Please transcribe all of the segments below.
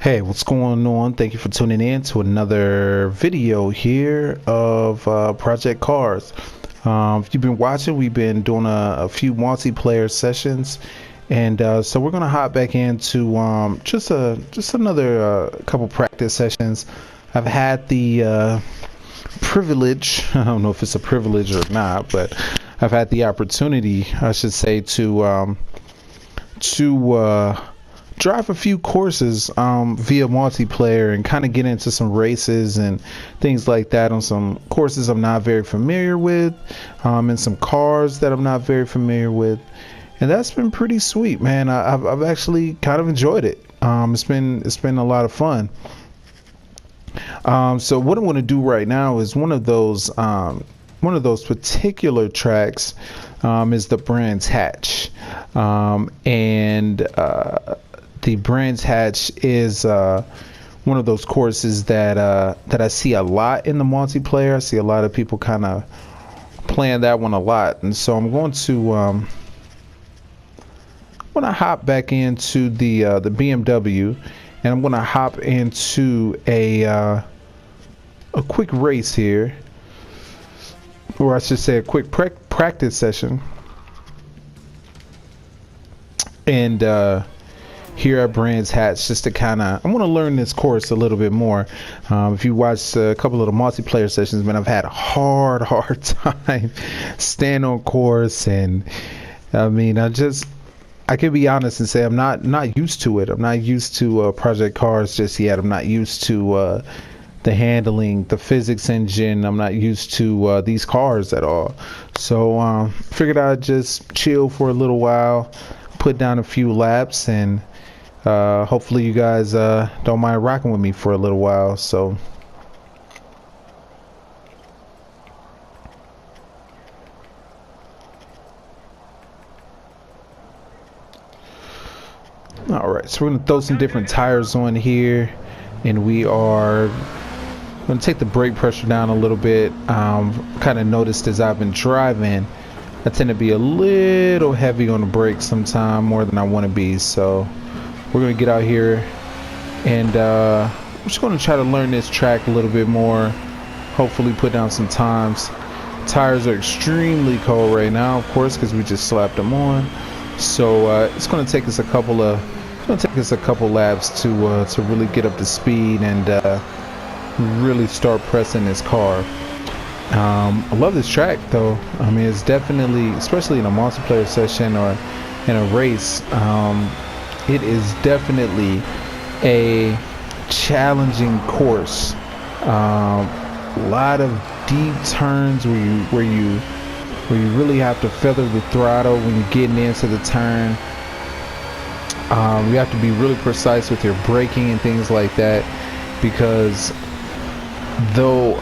Hey, what's going on? Thank you for tuning in to another video here of Project Cars. If you've been watching, we've been doing a few multiplayer sessions, and so we're gonna hop back into just another couple practice sessions. I've had the privilege, I don't know if it's a privilege or not, but I've had the opportunity, I should say, to drive a few courses via multiplayer and kind of get into some races and things like that on some courses I'm not very familiar with, and some cars that I'm not very familiar with, and that's been pretty sweet, man. I've actually kind of enjoyed it. It's been a lot of fun. So what I'm going to do right now is one of those particular tracks is the Brands Hatch, and the Brands Hatch is one of those courses that I see a lot in the multiplayer. I see a lot of people kind of playing that one a lot, and so I'm going to hop back into the BMW, and I'm going to hop into a quick race here, or I should say a quick practice session, and here at Brands Hatch, just to I want to learn this course a little bit more. If you watched a couple of the multiplayer sessions, man, I've had a hard time staying on course, and I mean, I can be honest and say I'm not used to it. I'm not used to Project Cars just yet. I'm not used to the handling, the physics engine. I'm not used to these cars at all. So figured I'd just chill for a little while, put down a few laps, and hopefully you guys don't mind rocking with me for a little while. So all right, so we're gonna throw some different tires on here, and we are gonna take the brake pressure down a little bit. Kind of noticed as I've been driving, I tend to be a little heavy on the brakes sometimes, more than I want to be. So we're gonna get out here, and I'm just gonna try to learn this track a little bit more, hopefully put down some times. Tires are extremely cold right now, of course, because we just slapped them on. So it's gonna take us a couple laps to really get up to speed and really start pressing this car. I love this track though. I mean, it's definitely, especially in a multiplayer session or in a race, it is definitely a challenging course. A lot of deep turns where you really have to feather the throttle when you're getting into the turn. You have to be really precise with your braking and things like that, because though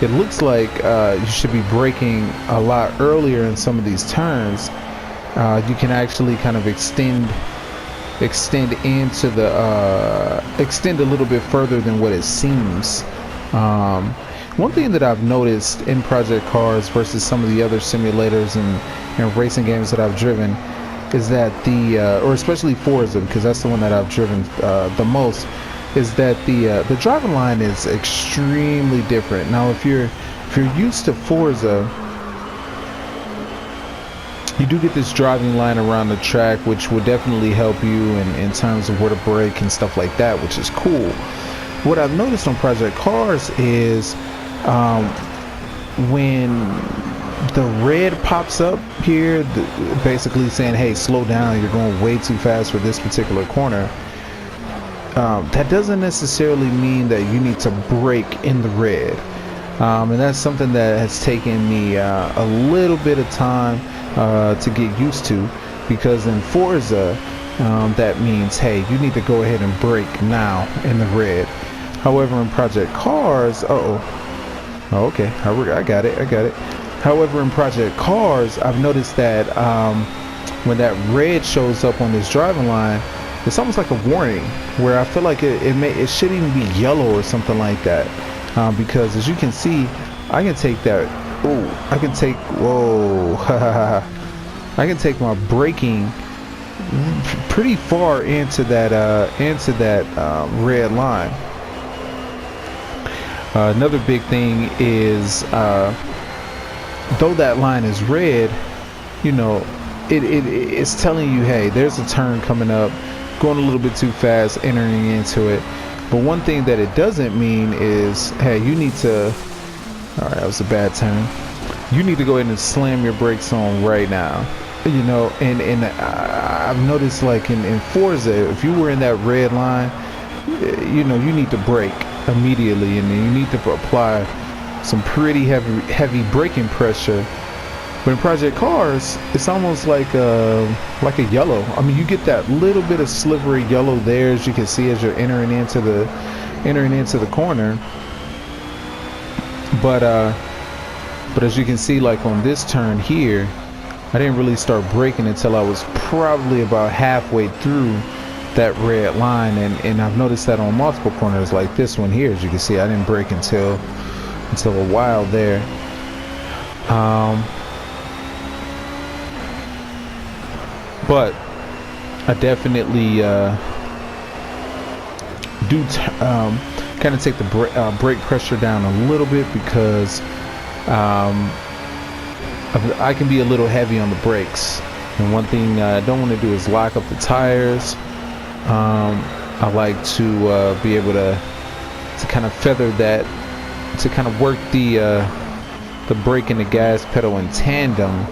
it looks like you should be braking a lot earlier in some of these turns, you can actually kind of extend into the extend a little bit further than what it seems. One thing that I've noticed in Project Cars versus some of the other simulators and racing games that I've driven is that or especially Forza, because that's the one that I've driven the most, is that the driving line is extremely different. Now, if you're used to Forza, you do get this driving line around the track, which will definitely help you in terms of where to brake and stuff like that, which is cool. What I've noticed on Project Cars is when the red pops up here, basically saying, hey, slow down, you're going way too fast for this particular corner, that doesn't necessarily mean that you need to brake in the red. And that's something that has taken me a little bit of time to get used to, because in Forza, that means, hey, you need to go ahead and brake now in the red. However, in Project Cars, okay, I got it. However, in Project Cars, I've noticed that when that red shows up on this driving line, it's almost like a warning, where I feel like it should even be yellow or something like that, because as you can see, I can take that. I can take my braking pretty far into that red line. Another big thing is though that line is red, you know, it's telling you, hey, there's a turn coming up, going a little bit too fast, entering into it. But one thing that it doesn't mean is, hey, you need to, all right, that was a bad turn. You need to go ahead and slam your brakes on right now. You know, and I've noticed, like in Forza, if you were in that red line, you know, you need to brake immediately, and you need to apply some pretty heavy braking pressure. But in Project Cars, it's almost like a yellow. I mean, you get that little bit of slivery yellow there, as you can see as you're entering into the corner. But as you can see, like on this turn here, I didn't really start braking until I was probably about halfway through that red line, and I've noticed that on multiple corners like this one here. As you can see, I didn't brake until a while there. But I definitely do kind of take the brake pressure down a little bit, because I can be a little heavy on the brakes. And one thing I don't want to do is lock up the tires. I like to be able to kind of feather that, to kind of work the brake and the gas pedal in tandem,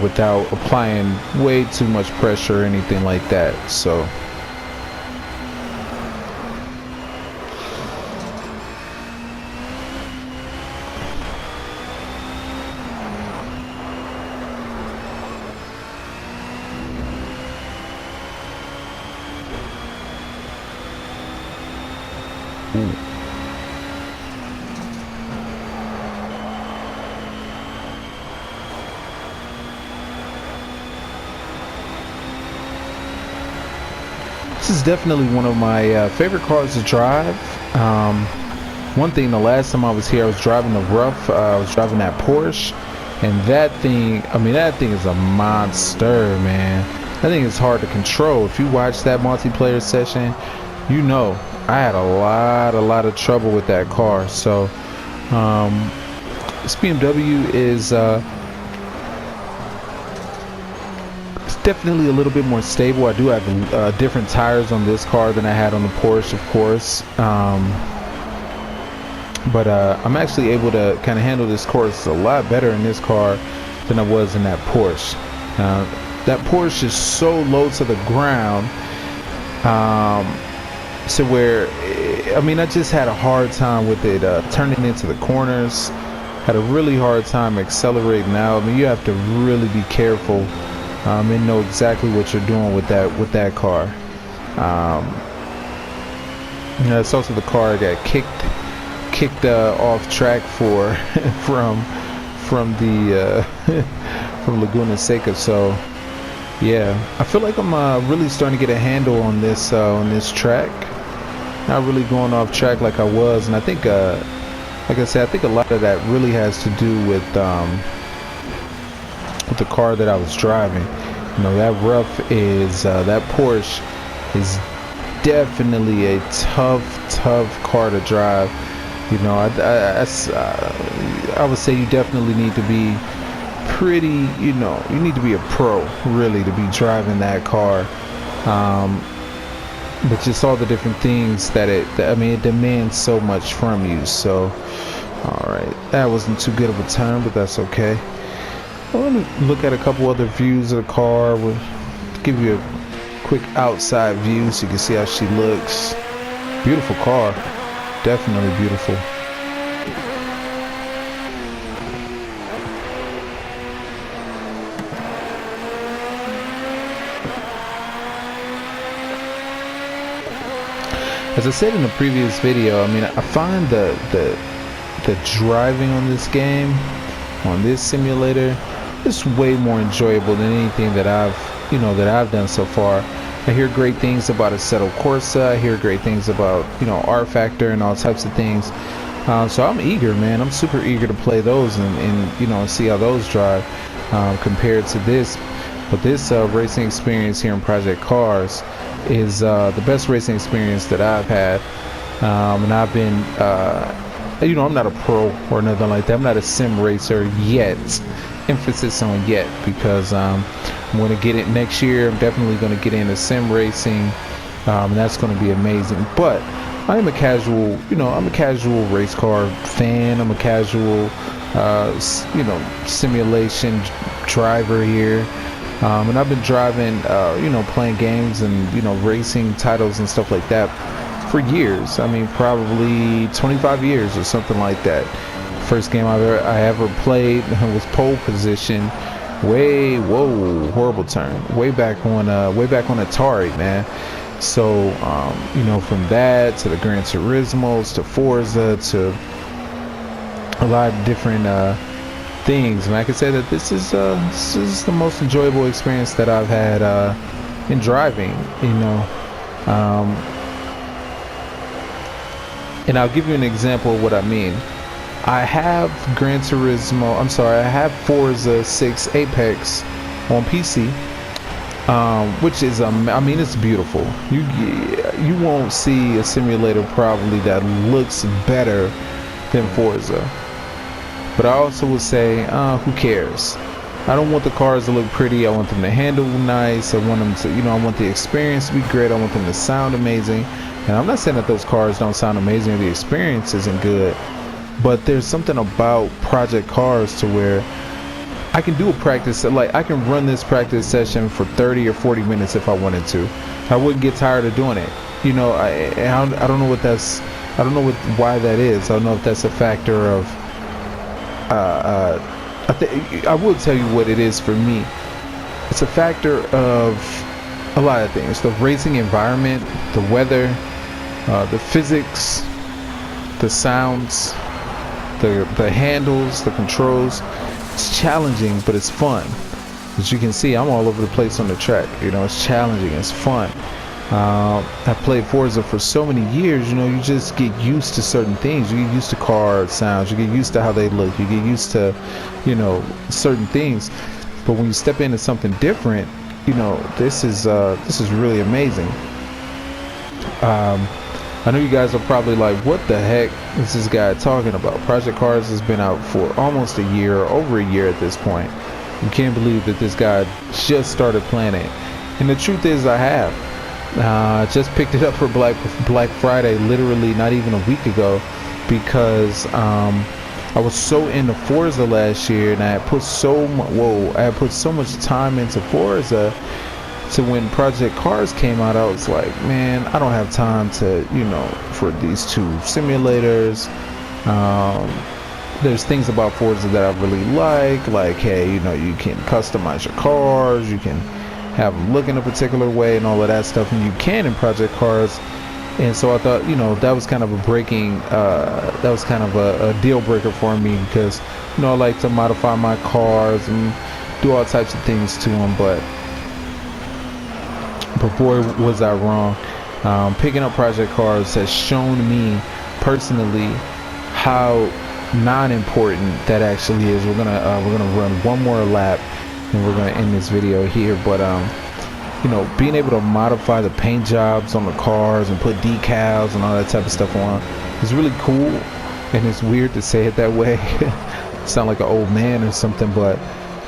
without applying way too much pressure or anything like that. So this is definitely one of my favorite cars to drive. One thing, the last time I was here, I was driving the Rough. I was driving that Porsche, and that thing, I mean, that thing is a monster, man. That thing is hard to control. If you watch that multiplayer session, you know I had a lot of trouble with that car. So this BMW is it's definitely a little bit more stable. I do have different tires on this car than I had on the Porsche, of course. But I'm actually able to kind of handle this course a lot better in this car than I was in that Porsche. That Porsche is so low to the ground, to where, I mean, I just had a hard time with it turning into the corners. Had a really hard time accelerating out. I mean, you have to really be careful and know exactly what you're doing with that car. You know, it's also the car I got kicked off track for from the from Laguna Seca. So yeah, I feel like I'm really starting to get a handle on this track. Not really going off track like I was, and I think like I said, I think a lot of that really has to do with the car that I was driving. You know, that Rough is that Porsche is definitely a tough car to drive. You know, I would say you definitely need to be pretty, you know, you need to be a pro really to be driving that car. But just all the different things that I mean, it demands so much from you. So all right, that wasn't too good of a turn, but that's okay. Well, let me look at a couple other views of the car. We'll give you a quick outside view so you can see how she looks. Beautiful car, definitely beautiful. As I said in the previous video, I mean, I find the driving on this game, on this simulator, is way more enjoyable than anything that I've done so far. I hear great things about Assetto Corsa. I hear great things about, you know, R Factor and all types of things. So I'm eager, man. I'm super eager to play those and you know, see how those drive compared to this. But this racing experience here in Project Cars is the best racing experience that I've had. And I've been, you know, I'm not a pro or nothing like that. I'm not a sim racer yet. Emphasis on yet, because I'm going to get it next year. I'm definitely going to get into sim racing, and that's going to be amazing. But I am a casual, you know, I'm a casual race car fan. I'm a casual, you know, simulation driver here. And I've been driving, you know, playing games and, you know, racing titles and stuff like that for years. I mean, probably 25 years or something like that. First game I ever played was pole position. Whoa, horrible turn. Way back on Atari, man. So, you know, from that to the Gran Turismos to Forza to a lot of different things, and I can say that this is the most enjoyable experience that I've had in driving, you know. And I'll give you an example of what I mean. I have I have Forza 6 Apex on PC, which is I mean, it's beautiful. You won't see a simulator probably that looks better than Forza. But I also would say, who cares? I don't want the cars to look pretty. I want them to handle nice. I want them to, you know, I want the experience to be great. I want them to sound amazing. And I'm not saying that those cars don't sound amazing or the experience isn't good, but there's something about Project Cars to where I can do a practice, like I can run this practice session for 30 or 40 minutes if I wanted to. I wouldn't get tired of doing it. You know, I don't know what that's, I don't know why that is. I don't know if that's a factor of, I will tell you what it is for me. It's a factor of a lot of things: the racing environment, the weather, the physics, the sounds, the handles, the controls. It's challenging, but it's fun. As you can see, I'm all over the place on the track. You know, it's challenging, it's fun. I played Forza for so many years. You know, you just get used to certain things. You get used to car sounds. You get used to how they look. You get used to, you know, certain things. But when you step into something different, you know, this is really amazing. I know you guys are probably like, what the heck is this guy talking about? Project Cars has been out for almost a year, over a year at this point. You can't believe that this guy just started playing it. And the truth is, I have. Just picked it up for Black Friday, literally not even a week ago, because I was so into Forza last year, and I had put so much time into Forza. So when Project Cars came out, I was like, man, I don't have time to, you know, for these two simulators. There's things about Forza that I really like, hey, you know, you can customize your cars, you can have them look in a particular way and all of that stuff, and you can in Project Cars. And so I thought, you know, that was kind of a deal breaker for me, because, you know, I like to modify my cars and do all types of things to them, but boy, was I wrong. Picking up Project Cars has shown me personally how non-important that actually is. We're gonna run one more lap and we're gonna end this video here. But you know, being able to modify the paint jobs on the cars and put decals and all that type of stuff on is really cool. And it's weird to say it that way. Sound like an old man or something, but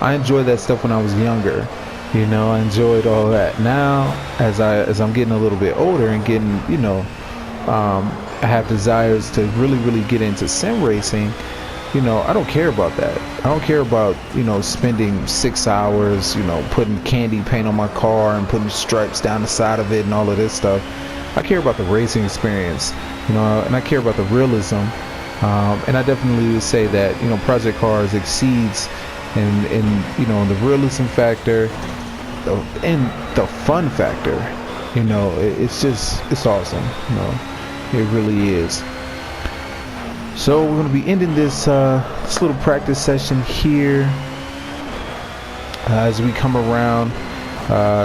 I enjoyed that stuff when I was younger. You know, I enjoyed all that. Now, as I'm getting a little bit older and getting, you know, I have desires to really get into sim racing. You know, I don't care about that. I don't care about, you know, spending 6 hours, you know, putting candy paint on my car and putting stripes down the side of it and all of this stuff. I care about the racing experience, you know, and I care about the realism. And I definitely would say that, you know, Project Cars exceeds in you know, the realism factor and the fun factor. You know, it's awesome. You know, it really is. So we're going to be ending this this little practice session here as we come around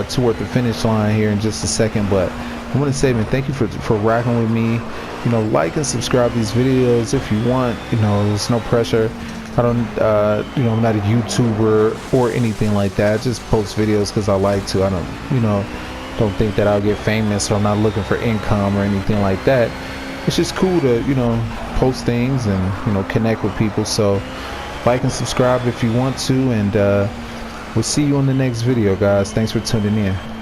toward the finish line here in just a second. But I want to say, man, thank you for rocking with me. You know, like and subscribe these videos if you want. You know, there's no pressure. I don't, you know, I'm not a YouTuber or anything like that. I just post videos because I like to. I don't, you know, don't think that I'll get famous, or I'm not looking for income or anything like that. It's just cool to, you know, post things and, you know, connect with people. So like and subscribe if you want to, and we'll see you on the next video, guys. Thanks for tuning in.